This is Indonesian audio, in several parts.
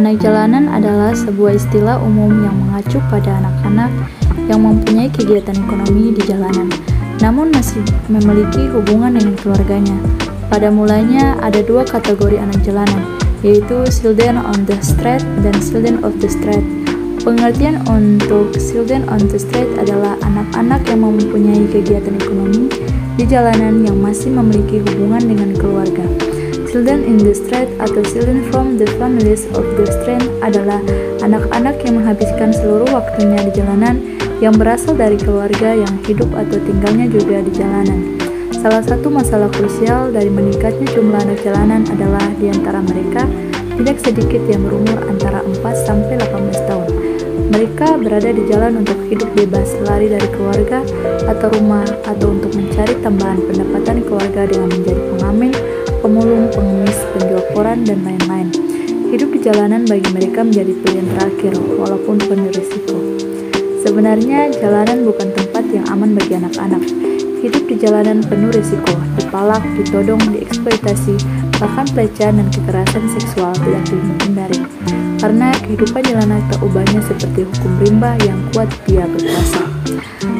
Anak jalanan adalah sebuah istilah umum yang mengacu pada anak-anak yang mempunyai kegiatan ekonomi di jalanan, namun masih memiliki hubungan dengan keluarganya. Pada mulanya ada dua kategori anak jalanan, yaitu children on the street dan children of the street. Pengertian untuk children on the street adalah anak-anak yang mempunyai kegiatan ekonomi di jalanan yang masih memiliki hubungan dengan keluarga. Children in the street atau children from the families of the street adalah anak-anak yang menghabiskan seluruh waktunya di jalanan yang berasal dari keluarga yang hidup atau tinggalnya juga di jalanan. Salah satu masalah krusial dari meningkatnya jumlah anak jalanan adalah di antara mereka tidak sedikit yang berumur antara 4 sampai 18 tahun. Mereka berada di jalan untuk hidup bebas, lari dari keluarga atau rumah, atau untuk mencari tambahan pendapatan keluarga dengan menjadi pengamen, pemulung, pengemis, penjual koran, dan lain-lain. Hidup di jalanan bagi mereka menjadi pilihan terakhir, walaupun penuh risiko. Sebenarnya, jalanan bukan tempat yang aman bagi anak-anak. Hidup di jalanan penuh risiko, dipalak, ditodong, dieksploitasi, bahkan pelecehan dan kekerasan seksual tidak dihindari. Karena kehidupan jalanan tak ubahnya seperti hukum rimba yang kuat dia berkuasa.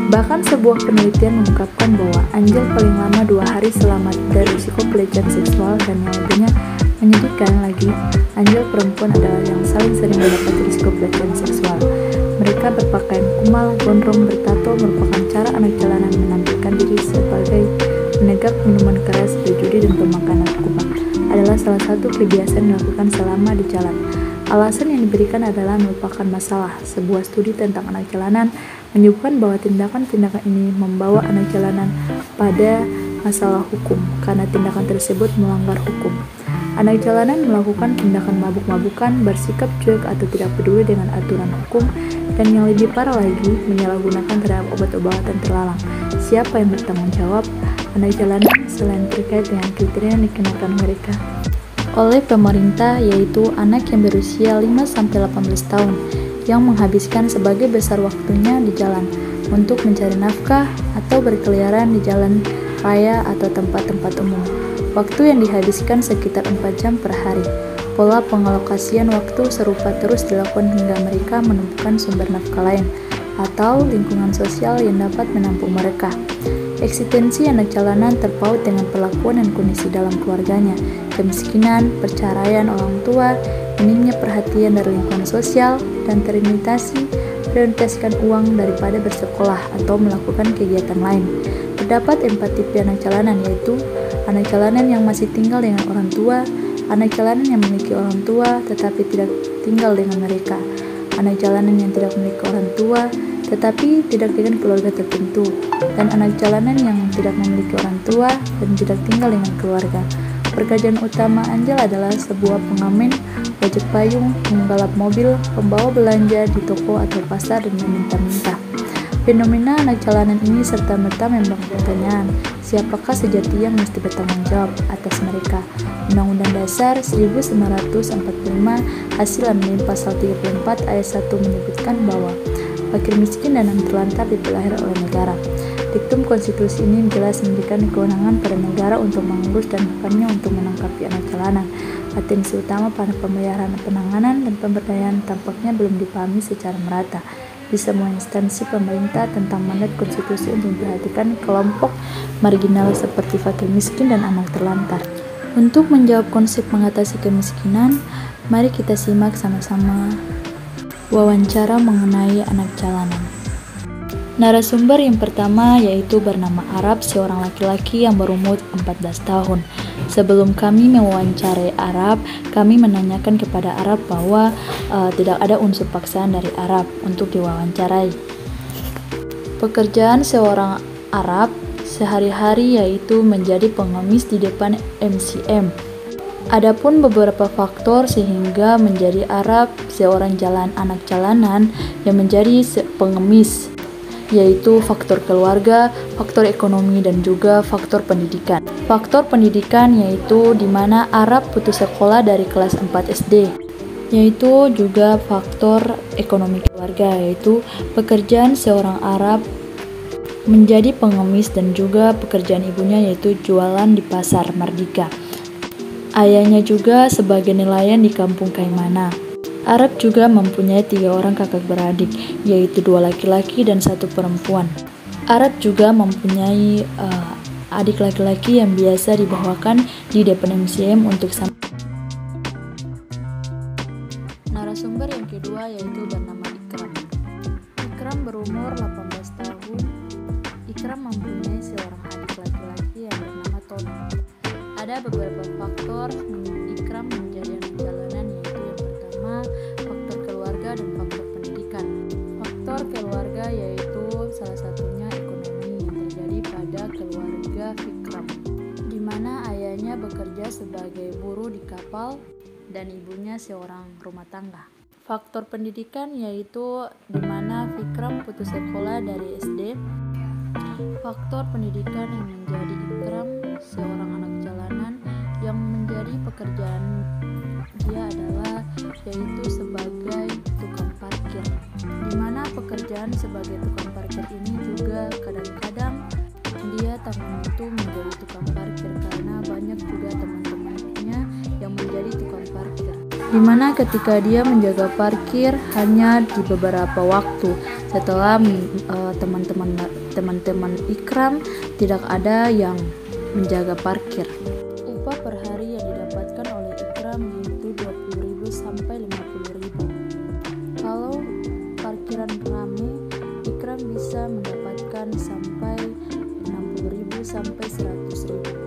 Bahkan sebuah penelitian mengungkapkan bahwa anjing paling lama 2 hari selamat dari risiko pelecehan seksual, dan yang lebihnya menyedihkan lagi, anjing perempuan adalah yang saling sering mendapat risiko pelecehan seksual. Mereka berpakaian kumal, gondrong, bertato, merupakan cara anak jalanan menampilkan diri sebagai penegak minuman keras, berjudi, dan pemakan narkoba. Adalah salah satu kebiasaan yang dilakukan selama di jalan. Alasan yang diberikan adalah melupakan masalah. Sebuah studi tentang anak jalanan menyebutkan bahwa tindakan-tindakan ini membawa anak jalanan pada masalah hukum, karena tindakan tersebut melanggar hukum. Anak jalanan melakukan tindakan mabuk-mabukan, bersikap cuek atau tidak peduli dengan aturan hukum, dan yang lebih parah lagi, menyalahgunakan terhadap obat-obatan terlarang. Siapa yang bertanggung jawab? Anak jalanan selain terkait dengan kriteria yang dikenakan mereka oleh pemerintah, yaitu anak yang berusia 5-18 tahun yang menghabiskan sebagai besar waktunya di jalan untuk mencari nafkah atau berkeliaran di jalan raya atau tempat-tempat umum. Waktu yang dihabiskan sekitar 4 jam per hari. Pola pengalokasian waktu serupa terus dilakukan hingga mereka menemukan sumber nafkah lain atau lingkungan sosial yang dapat menampung mereka. Eksistensi anak jalanan terpaut dengan perlakuan dan kondisi dalam keluarganya, kemiskinan, perceraian orang tua, minimnya perhatian dari lingkungan sosial, dan terimitasi prioritaskan uang daripada bersekolah atau melakukan kegiatan lain. Terdapat 4 tipe anak jalanan, yaitu anak jalanan yang masih tinggal dengan orang tua, anak jalanan yang memiliki orang tua tetapi tidak tinggal dengan mereka, anak jalanan yang tidak memiliki orang tua tetapi tidak dengan keluarga tertentu, dan anak jalanan yang tidak memiliki orang tua dan tidak tinggal dengan keluarga. Pekerjaan utama Anjel adalah sebuah pengamen, ojek payung, pembalap mobil, pembawa belanja di toko atau pasar, dan meminta-minta. Fenomena anak jalanan ini serta-merta membangun pertanyaan, siapakah sejati yang mesti bertanggung jawab atas mereka? Undang-Undang Dasar 1945 hasil amendmen pasal 34 ayat 1 menyebutkan bahwa fakir miskin dan anak terlantar dipelihara oleh negara. Diktum konstitusi ini jelas memberikan kewenangan pada negara untuk mengurus dan bukannya untuk menangkapi anak jalanan. Atensi utama pada pemeliharaan, penanganan, dan pemberdayaan tampaknya belum dipahami secara merata di semua instansi pemerintah tentang mandat konstitusi untuk memperhatikan kelompok marginal seperti fakir miskin dan anak terlantar. Untuk menjawab konsep mengatasi kemiskinan, mari kita simak sama-sama wawancara mengenai anak jalanan. Narasumber yang pertama yaitu bernama Arab, seorang laki-laki yang berumur 14 tahun. Sebelum kami mewawancarai Arab, kami menanyakan kepada Arab bahwa tidak ada unsur paksaan dari Arab untuk diwawancarai. Pekerjaan seorang Arab sehari-hari yaitu menjadi pengemis di depan MCM. Adapun beberapa faktor sehingga menjadi Arab seorang anak jalanan yang menjadi pengemis, yaitu faktor keluarga, faktor ekonomi, dan juga faktor pendidikan. Faktor pendidikan yaitu di mana Arab putus sekolah dari kelas 4 SD, yaitu juga faktor ekonomi keluarga, yaitu pekerjaan seorang Arab menjadi pengemis dan juga pekerjaan ibunya yaitu jualan di pasar Mardika. Ayahnya juga sebagai nelayan di kampung Kaimana. Arab juga mempunyai 3 orang kakak beradik, yaitu 2 laki-laki dan 1 perempuan. Arab juga mempunyai adik laki-laki yang biasa dibawakan di depan MCM untuk narasumber yang kedua yaitu bernama Ikram. Ikram berumur 18 tahun. Ikram mempunyai seorang adik laki-laki yang bernama Tony. Ada beberapa faktor Ikram menjadi anak jalanan, yaitu yang pertama faktor keluarga dan faktor pendidikan. Faktor keluarga yaitu salah satunya ekonomi yang terjadi pada keluarga Ikram, di mana ayahnya bekerja sebagai buruh di kapal dan ibunya seorang rumah tangga. Faktor pendidikan yaitu di mana Ikram putus sekolah dari SD. Faktor pendidikan yang menjadi Ikram seorang anak jalanan yang menjadi pekerjaan dia adalah yaitu sebagai tukang parkir, di mana pekerjaan sebagai tukang parkir ini juga kadang-kadang dia tak mampu menjadi tukang parkir karena banyak juga teman-temannya yang menjadi tukang parkir, di mana ketika dia menjaga parkir hanya di beberapa waktu setelah teman-teman Ikram tidak ada yang menjaga parkir. Upah per hari yang didapatkan oleh Ikram yaitu 20.000 sampai 50.000. Kalau parkiran ramai, Ikram bisa mendapatkan sampai 60.000 sampai 100.000.